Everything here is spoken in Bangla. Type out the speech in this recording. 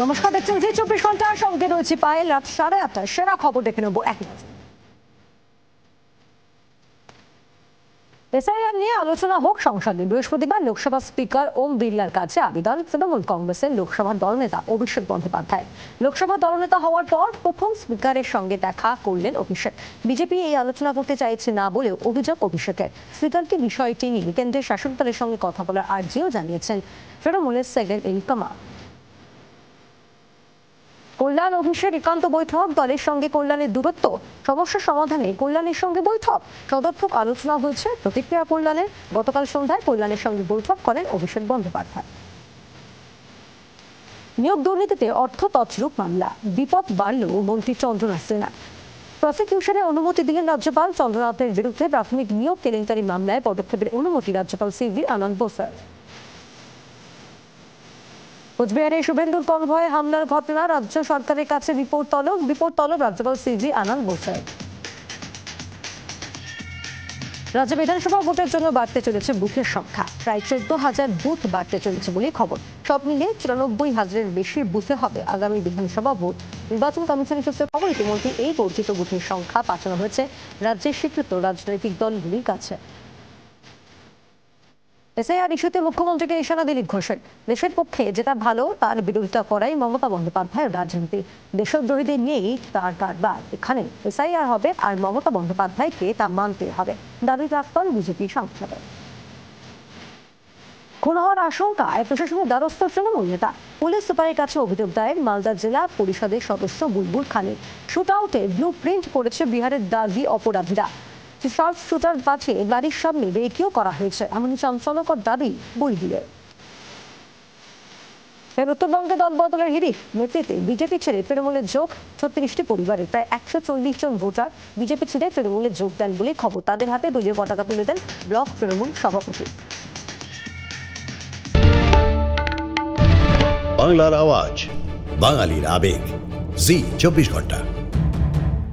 নমস্কার, দেখছেন জি 24 ঘন্টা। সঙ্গে রয়েছে পায়েল। রাত 8:30 সেরা খবর দেখে নেব এক নজরে। এসআইআর নিয়ে আলোচনা হোক সংসদে। বৃহস্পতিবার লোকসভা স্পিকার ওম বিড়লার কাছে আবেদন তৃণমূল কংগ্রেসের লোকসভা দলনেতা অভিষেক বন্দ্যোপাধ্যায়। লোকসভা দলনেতা হওয়ার পর প্রথম স্পিকারের সঙ্গে দেখা করলেন অভিষেক। বিজেপি এই আলোচনা করতে চাইছে না বলেও অভিযোগ অভিষেকের। স্পিকারকে বিষয়টি নিয়ে কেন্দ্রের শাসক দলের সঙ্গে কথা বলার আর্জিও জানিয়েছেন তৃণমূলের সেক্রেটারি কামাল। কল্যাণ অভিষেক একান্ত বৈঠক। দলের সঙ্গে কল্যাণের দূরত্ব, সমস্যা সমাধানে কল্যাণের সঙ্গে বৈঠক, সদর্থক আলোচনা হয়েছে। প্রতিক্রিয়া কল্যাণের। গতকাল সন্ধ্যায় কল্যাণের সঙ্গে বৈঠক করেন অভিষেক বন্দ্যোপাধ্যায়। নিয়োগ দুর্নীতিতে অর্থ তছরূপ মামলা, বিপদ বাড়লেও মন্ত্রী চন্দ্রনাথ সিনহা। প্রসিকিউশনের অনুমতি দিলেন রাজ্যপাল। চন্দ্রনাথের বিরুদ্ধে প্রাথমিক নিয়োগ কেলেঙ্কারি মামলায় পদক্ষেপের অনুমতি রাজ্যপাল সিভি আনন্দ বোসার। কোচবিহারে শুভেন্দুর কনভয়ে হামলার ঘটনা, রাজ্য সরকারের কাছে রিপোর্ট তলব রাজ্যপাল সিভি আনন্দ বোসার। রাজ্য বিধানসভা ভোটের জন্য বাড়তে চলেছে বুথের সংখ্যা। প্রায় 14,000 বুথ বাড়তে চলেছে বলে খবর। সব মিলিয়ে 94,000-এর বেশি বুথে হবে আগামী বিধানসভা ভোট। নির্বাচন কমিশনের সূত্রে খবর, ইতিমধ্যে এই বর্ধিত বুথের সংখ্যা পাঠানো হয়েছে রাজ্যের স্বীকৃত রাজনৈতিক দলগুলির কাছে। এসআইআর ইস্যুতে মুখ্যমন্ত্রীকে নিশানা দিলীপ ঘোষের। দেশের পক্ষে যেটা ভালো তার বিরোধিতা করাই মমতা বন্দ্যোপাধ্যায়ের রাজনীতি। দেশদ্রোহীদের নিয়েই তার কারবার। এখানে এসআইআর হবে আর মমতা বন্দ্যোপাধ্যায়কে তা মানতে হবে, দাবি প্রাক্তন বিজেপি সাংসদের। খুন হওয়ার আশঙ্কায় প্রশাসনের দ্বারস্থ তৃণমূল নেতা। পুলিশ সুপারের কাছে অভিযোগ দায়ের মালদা জেলা পরিষদের সদস্য বুলবুল খানের। শুট আউটে ব্লু প্রিন্ট করেছে বিহারের দাগি অপরাধীরা। শার্প শুটার বাঁচিয়ে বাড়ির সামনে রেকিও করা হয়েছে, এমনই চাঞ্চল্যকর দাবি বুলবুলের। উত্তরবঙ্গে দল বদলের হিড়িক। নেতৃত্বে বিজেপি ছেড়ে তৃণমূলের যোগ 36টি পরিবারের প্রায় 140 জন ভোটার বিজেপি ছেড়ে তৃণমূলে যোগ দেন বলে খবর। তাদের হাতে দলীয় পতাকা তুলে দেন ব্লক তৃণমূল সভাপতি। বাংলার আওয়াজ, বাঙালির আবেগ, জি 24 ঘন্টা।